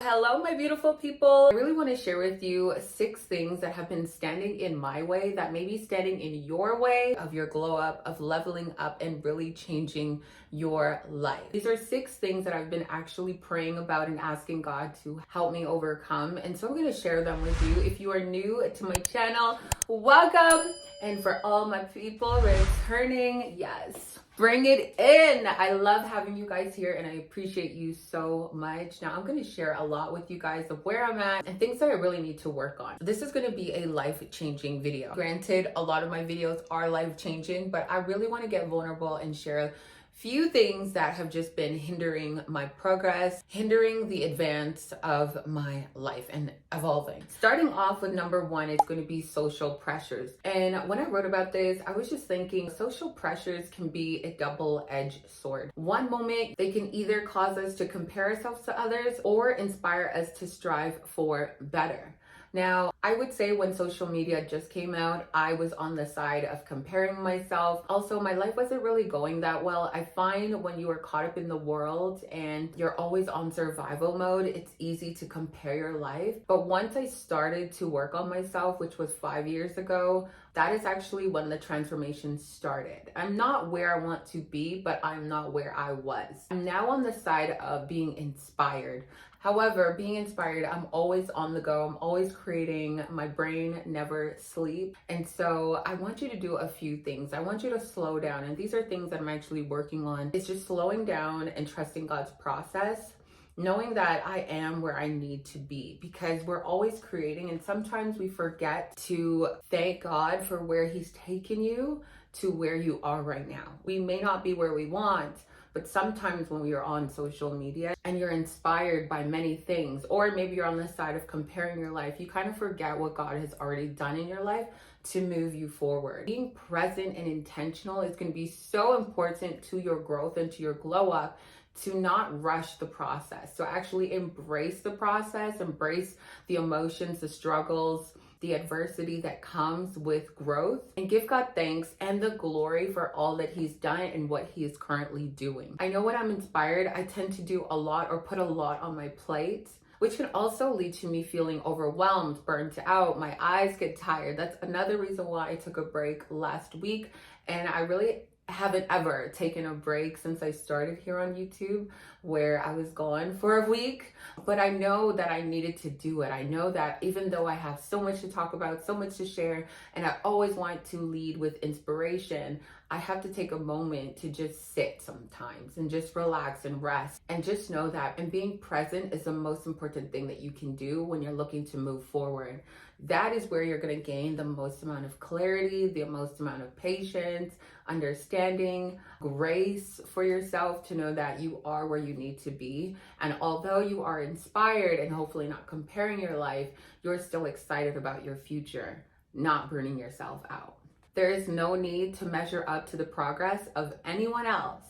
Hello, my beautiful people. I really want to share with you 6 things that have been standing in my way that may be standing in your way of your glow up, of leveling up and really changing your life. These are 6 things that I've been actually praying about and asking God to help me overcome. And so I'm going to share them with you. If you are new to my channel, welcome. And for all my people returning, yes, bring it in. I love having you guys here and I appreciate you so much. Now I'm going to share a lot with you guys of where I'm at and things that I really need to work on. This is going to be a life-changing video. Granted, a lot of my videos are life-changing, but I really want to get vulnerable and share few things that have just been hindering my progress, hindering the advance of my life and evolving. Starting off with number 1 is going to be social pressures. And when I wrote about this, I was just thinking social pressures can be a double-edged sword. One moment, they can either cause us to compare ourselves to others or inspire us to strive for better. Now, I would say when social media just came out, I was on the side of comparing myself. Also, my life wasn't really going that well. I find when you are caught up in the world and you're always on survival mode, it's easy to compare your life. But once I started to work on myself, which was 5 years ago, that is actually when the transformation started. I'm not where I want to be, but I'm not where I was. I'm now on the side of being inspired. However, being inspired, I'm always on the go. I'm always creating. My brain never sleeps. And so I want you to do a few things. I want you to slow down. And these are things that I'm actually working on. It's just slowing down and trusting God's process, knowing that I am where I need to be, because we're always creating. And sometimes we forget to thank God for where He's taken you to where you are right now. We may not be where we want, but sometimes when we are on social media and you're inspired by many things, or maybe you're on the side of comparing your life, you kind of forget what God has already done in your life to move you forward. Being present and intentional is going to be so important to your growth and to your glow up, to not rush the process. So actually embrace the process, embrace the emotions, the struggles, the adversity that comes with growth, and give God thanks and the glory for all that He's done and what He is currently doing. I know when I'm inspired, I tend to do a lot or put a lot on my plate, which can also lead to me feeling overwhelmed, burnt out. My eyes get tired. That's another reason why I took a break last week. And I really haven't ever taken a break since I started here on YouTube, where I was gone for a week, but I know that I needed to do it. I know that even though I have so much to talk about, so much to share, and I always want to lead with inspiration, I have to take a moment to just sit sometimes and just relax and rest and just know that. And being present is the most important thing that you can do when you're looking to move forward. That is where you're going to gain the most amount of clarity, the most amount of patience, understanding, grace for yourself to know that you are where you need to be. And although you are inspired and hopefully not comparing your life, you're still excited about your future, not burning yourself out. There is no need to measure up to the progress of anyone else,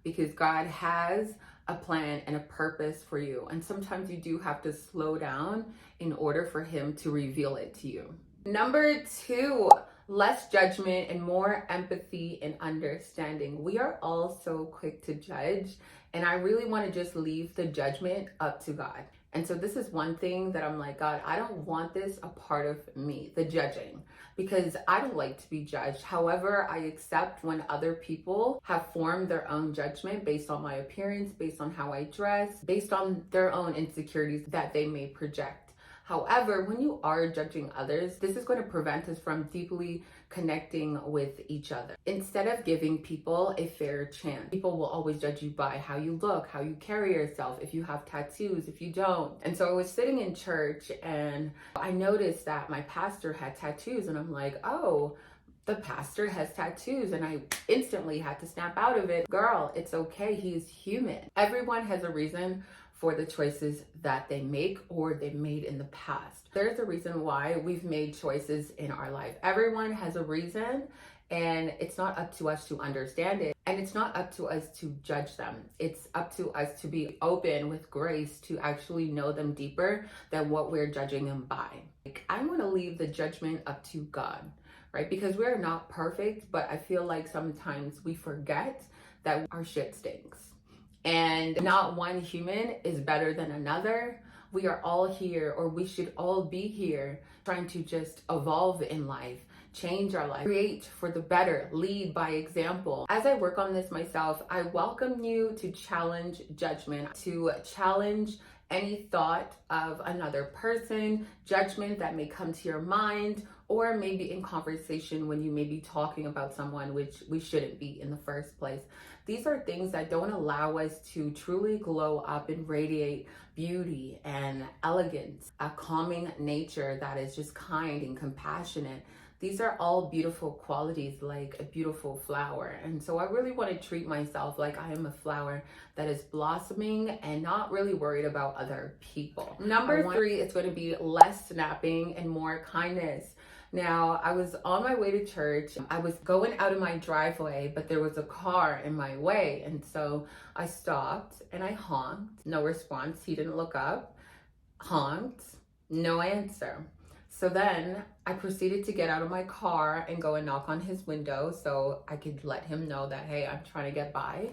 because God has a plan and a purpose for you. And sometimes you do have to slow down in order for Him to reveal it to you. Number 2, less judgment and more empathy and understanding. We are all so quick to judge, and I really want to just leave the judgment up to God. And so this is one thing that I'm like, God, I don't want this a part of me, the judging, because I don't like to be judged. However, I accept when other people have formed their own judgment based on my appearance, based on how I dress, based on their own insecurities that they may project. However, when you are judging others, this is going to prevent us from deeply connecting with each other. Instead of giving people a fair chance, people will always judge you by how you look, how you carry yourself, if you have tattoos, if you don't. And so I was sitting in church and I noticed that my pastor had tattoos, and I'm like, oh, the pastor has tattoos, and I instantly had to snap out of it. Girl, it's okay. He is human. Everyone has a reason for the choices that they make or they made in the past. There's a reason why we've made choices in our life. Everyone has a reason, and it's not up to us to understand it. And it's not up to us to judge them. It's up to us to be open with grace to actually know them deeper than what we're judging them by. I want to leave the judgment up to God, right? Because we're not perfect, but I feel like sometimes we forget that our shit stinks. And not one human is better than another. we are all here, or we should all be here, trying to just evolve in life, change our life, create for the better, lead by example. As I work on this myself, I welcome you to challenge judgment, to challenge any thought of another person, judgment that may come to your mind, or maybe in conversation when you may be talking about someone, which we shouldn't be in the first place. These are things that don't allow us to truly glow up and radiate beauty and elegance, a calming nature that is just kind and compassionate. These are all beautiful qualities, like a beautiful flower. And so I really want to treat myself like I am a flower that is blossoming and not really worried about other people. Number 3 is going to be less snapping and more kindness. Now, I was on my way to church. I was going out of my driveway, but there was a car in my way. And so I stopped and I honked. No response. He didn't look up. Honked. No answer. So then I proceeded to get out of my car and go and knock on his window so I could let him know that, hey, I'm trying to get by.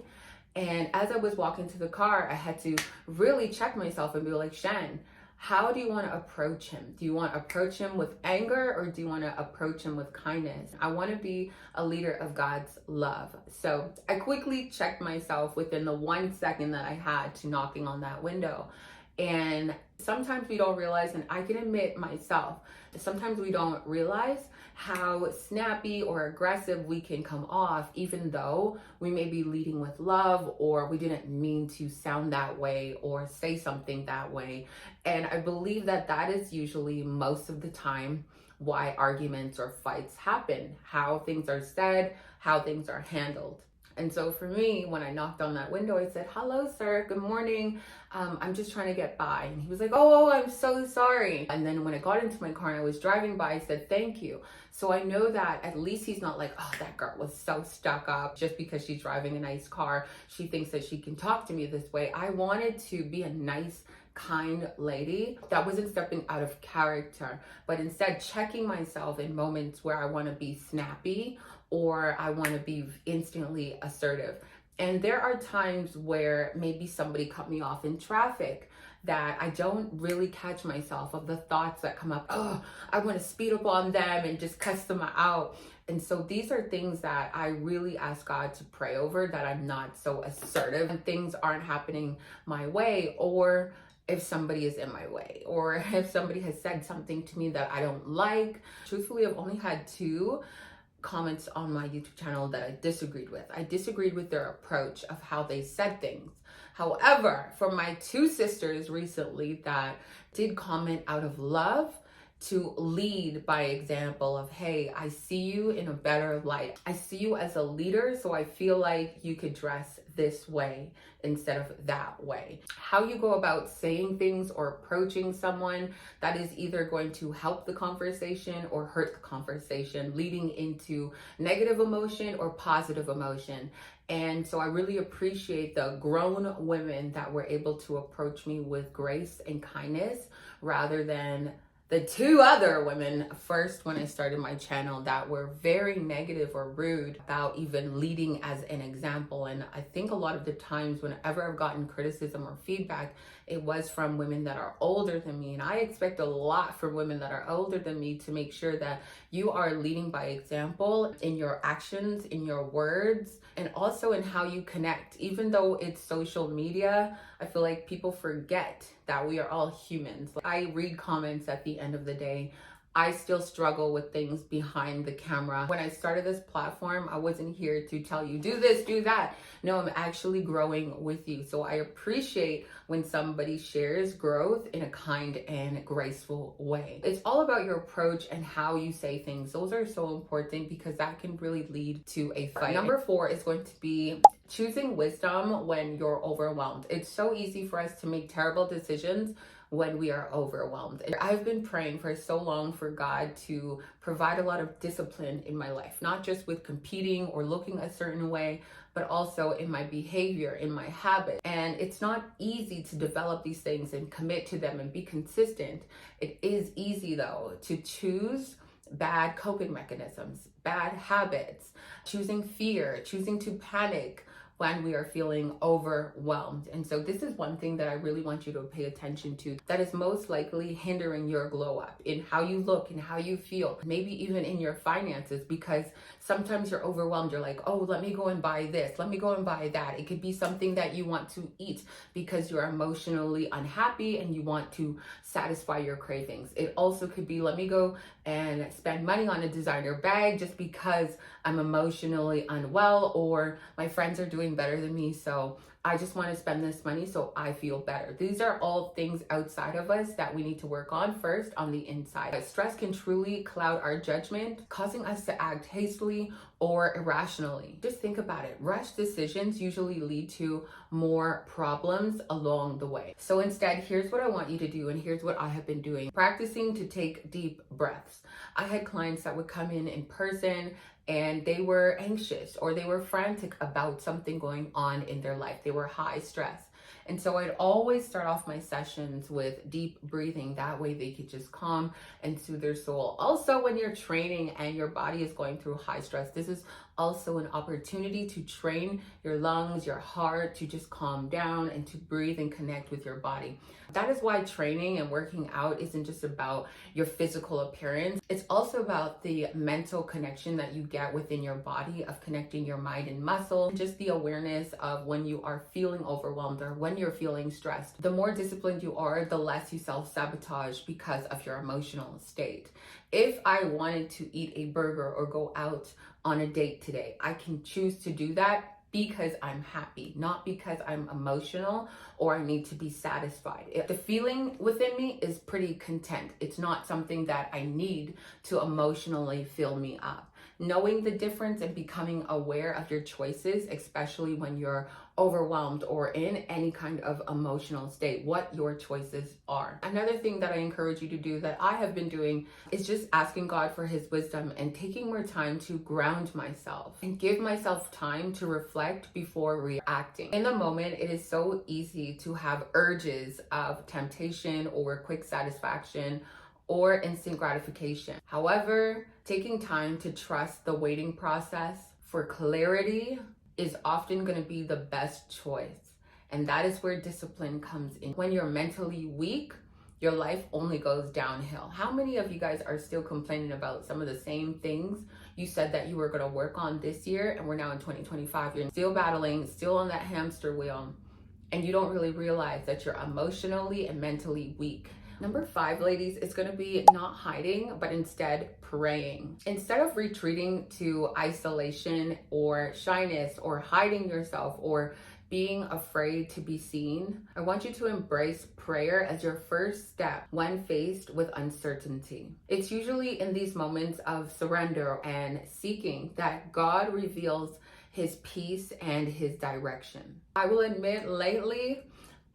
And as I was walking to the car, I had to really check myself and be like, Shen, how do you want to approach him? Do you want to approach him with anger, or do you want to approach him with kindness? I want to be a leader of God's love. So I quickly checked myself within the 1 second that I had to knocking on that window. And sometimes we don't realize, and I can admit myself, sometimes we don't realize how snappy or aggressive we can come off, even though we may be leading with love, or we didn't mean to sound that way or say something that way. And I believe that that is usually most of the time why arguments or fights happen, how things are said, how things are handled. And so for me, when I knocked on that window, I said, hello, sir, good morning. I'm just trying to get by. And he was like, oh, I'm so sorry. And then when I got into my car and I was driving by, I said, thank you. So I know that at least he's not like, oh, that girl was so stuck up just because she's driving a nice car. She thinks that she can talk to me this way. I wanted to be a nice, kind lady that wasn't stepping out of character, but instead checking myself in moments where I want to be snappy or I want to be instantly assertive. And there are times where maybe somebody cut me off in traffic that I don't really catch myself of the thoughts that come up. Oh, I want to speed up on them and just cuss them out. And so these are things that I really ask God to pray over, that I'm not so assertive and things aren't happening my way, or if somebody is in my way, or if somebody has said something to me that I don't like. Truthfully, I've only had 2 comments on my YouTube channel that I disagreed with. I disagreed with their approach of how they said things. However, for my 2 sisters recently that did comment out of love, to lead by example of, hey, I see you in a better light. I see you as a leader, so I feel like you could dress this way instead of that way. How you go about saying things or approaching someone, that is either going to help the conversation or hurt the conversation, leading into negative emotion or positive emotion. And so I really appreciate the grown women that were able to approach me with grace and kindness, rather than the 2 other women first when I started my channel that were very negative or rude about even leading as an example. And I think a lot of the times whenever I've gotten criticism or feedback, it was from women that are older than me. And I expect a lot from women that are older than me to make sure that you are leading by example in your actions, in your words, and also in how you connect. Even though it's social media, I feel like people forget that we are all humans. I read comments at the end of the day. I still struggle with things behind the camera. When I started this platform, I wasn't here to tell you, do this, do that. No, I'm actually growing with you. So I appreciate when somebody shares growth in a kind and graceful way. It's all about your approach and how you say things. Those are so important because that can really lead to a fight. Number 4 is going to be choosing wisdom when you're overwhelmed. It's so easy for us to make terrible decisions when we are overwhelmed. I've been praying for so long for God to provide a lot of discipline in my life, not just with competing or looking a certain way, but also in my behavior, in my habit. And it's not easy to develop these things and commit to them and be consistent. It is easy though to choose bad coping mechanisms, bad habits, choosing fear, choosing to panic, when we are feeling overwhelmed. And so this is one thing that I really want you to pay attention to that is most likely hindering your glow up in how you look and how you feel, maybe even in your finances, because sometimes you're overwhelmed. You're like, oh, let me go and buy this, let me go and buy that. It could be something that you want to eat because you're emotionally unhappy and you want to satisfy your cravings. It also could be, let me go and spend money on a designer bag just because I'm emotionally unwell, or my friends are doing better than me, so I just want to spend this money so I feel better. These are all things outside of us that we need to work on first on the inside. Stress can truly cloud our judgment, causing us to act hastily or irrationally. Just think about it. Rushed decisions usually lead to more problems along the way. So instead, here's what I want you to do, and here's what I have been doing. Practicing to take deep breaths. I had clients that would come in person and they were anxious or they were frantic about something going on in their life. They were high stress. And so I'd always start off my sessions with deep breathing. That way they could just calm and soothe their soul. Also, when you're training and your body is going through high stress, this is also an opportunity to train your lungs, your heart to just calm down and to breathe and connect with your body. That is why training and working out isn't just about your physical appearance. It's also about the mental connection that you get within your body of connecting your mind and muscle, and just the awareness of when you are feeling overwhelmed or when you're feeling stressed. The more disciplined you are, the less you self-sabotage because of your emotional state. If I wanted to eat a burger or go out on a date today, I can choose to do that because I'm happy, not because I'm emotional or I need to be satisfied. If the feeling within me is pretty content, it's not something that I need to emotionally fill me up. Knowing the difference and becoming aware of your choices, especially when you're overwhelmed or in any kind of emotional state, what your choices are. Another thing that I encourage you to do that I have been doing is just asking God for his wisdom and taking more time to ground myself and give myself time to reflect before reacting. In the moment, it is so easy to have urges of temptation or quick satisfaction or instant gratification. However, taking time to trust the waiting process for clarity is often going to be the best choice. And that is where discipline comes in. When you're mentally weak, your life only goes downhill. How many of you guys are still complaining about some of the same things you said that you were going to work on this year, and we're now in 2025? You're still battling, still on that hamster wheel, and you don't really realize that you're emotionally and mentally weak. Number 5, ladies, is going to be not hiding, but instead praying. Instead of retreating to isolation or shyness or hiding yourself or being afraid to be seen, I want you to embrace prayer as your first step when faced with uncertainty. It's usually in these moments of surrender and seeking that God reveals his peace and his direction. I will admit, lately,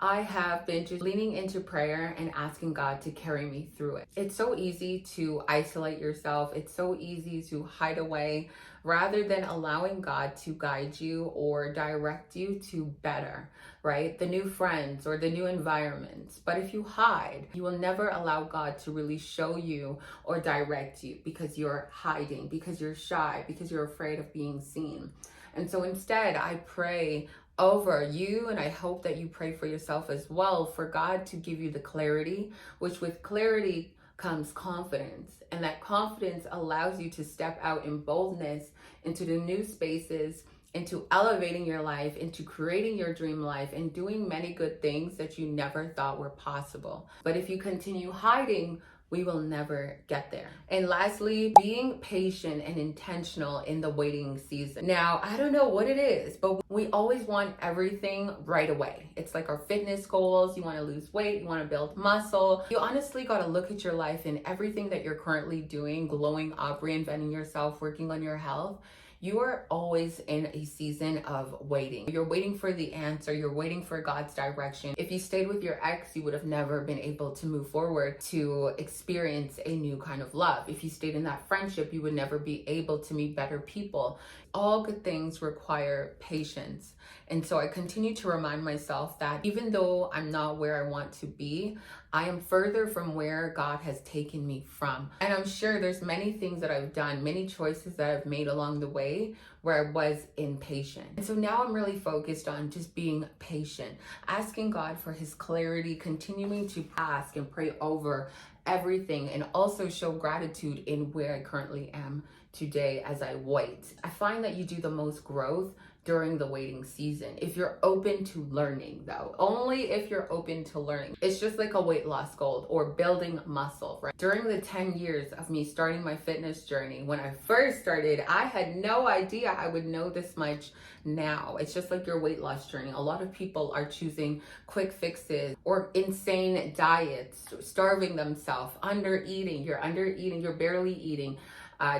I have been just leaning into prayer and asking God to carry me through it. It's so easy to isolate yourself. It's so easy to hide away rather than allowing God to guide you or direct you to better, right? The new friends or the new environments. But if you hide, you will never allow God to really show you or direct you because you're hiding, because you're shy, because you're afraid of being seen. And so instead, I pray over you, and I hope that you pray for yourself as well, for God to give you the clarity, which with clarity comes confidence. And that confidence allows you to step out in boldness into the new spaces, into elevating your life, into creating your dream life, and doing many good things that you never thought were possible. But if you continue hiding, we will never get there. And lastly, being patient and intentional in the waiting season. Now, I don't know what it is, but we always want everything right away. It's like our fitness goals. You want to lose weight, you want to build muscle. You honestly got to look at your life and everything that you're currently doing, glowing up, reinventing yourself, working on your health. You are always in a season of waiting. You're waiting for the answer. You're waiting for God's direction. If you stayed with your ex, you would have never been able to move forward to experience a new kind of love. If you stayed in that friendship, you would never be able to meet better people. All good things require patience. And so I continue to remind myself that even though I'm not where I want to be, I am further from where God has taken me from. And I'm sure there's many things that I've done, many choices that I've made along the way where I was impatient. And so now I'm really focused on just being patient, asking God for his clarity, continuing to ask and pray over everything, and also show gratitude in where I currently am today as I wait. I find that you do the most growth during the waiting season. If you're open to learning though, only if you're open to learning. It's just like a weight loss goal or building muscle, right? During the 10 years of me starting my fitness journey, when I first started, I had no idea I would know this much now. It's just like your weight loss journey. A lot of people are choosing quick fixes or insane diets, starving themselves, under eating. You're barely eating.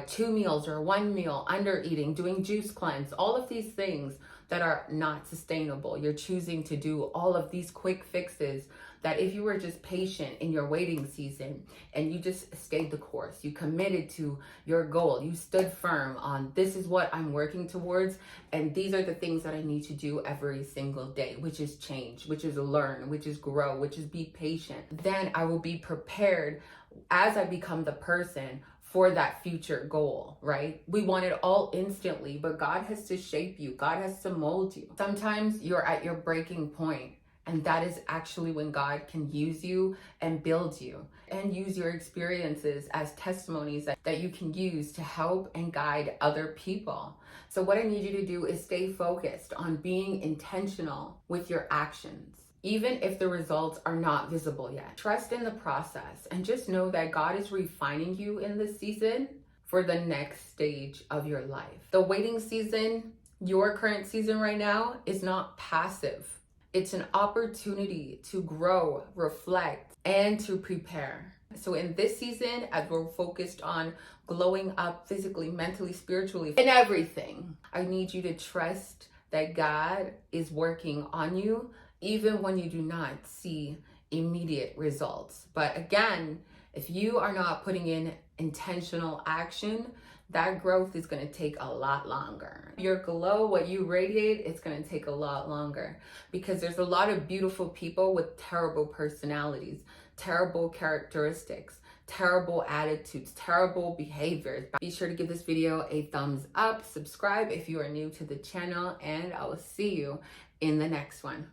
2 meals or 1 meal, under eating, doing juice cleanse, all of these things that are not sustainable. You're choosing to do all of these quick fixes that if you were just patient in your waiting season and you just stayed the course, you committed to your goal, you stood firm on this is what I'm working towards, and these are the things that I need to do every single day, which is change, which is learn, which is grow, which is be patient. Then I will be prepared as I become the person for that future goal, right? We want it all instantly, but God has to shape you. God has to mold you. Sometimes you're at your breaking point, and that is actually when God can use you and build you and use your experiences as testimonies that you can use to help and guide other people. So what I need you to do is stay focused on being intentional with your actions, even if the results are not visible yet. Trust in the process and just know that God is refining you in this season for the next stage of your life. The waiting season, your current season right now, is not passive. It's an opportunity to grow, reflect, and to prepare. So in this season, as we're focused on glowing up physically, mentally, spiritually, and everything, I need you to trust that God is working on you, even when you do not see immediate results. But again, if you are not putting in intentional action, that growth is going to take a lot longer. Your glow, what you radiate, it's going to take a lot longer, because there's a lot of beautiful people with terrible personalities, terrible characteristics, terrible attitudes, terrible behaviors. Be sure to give this video a thumbs up, subscribe if you are new to the channel, and I will see you in the next one.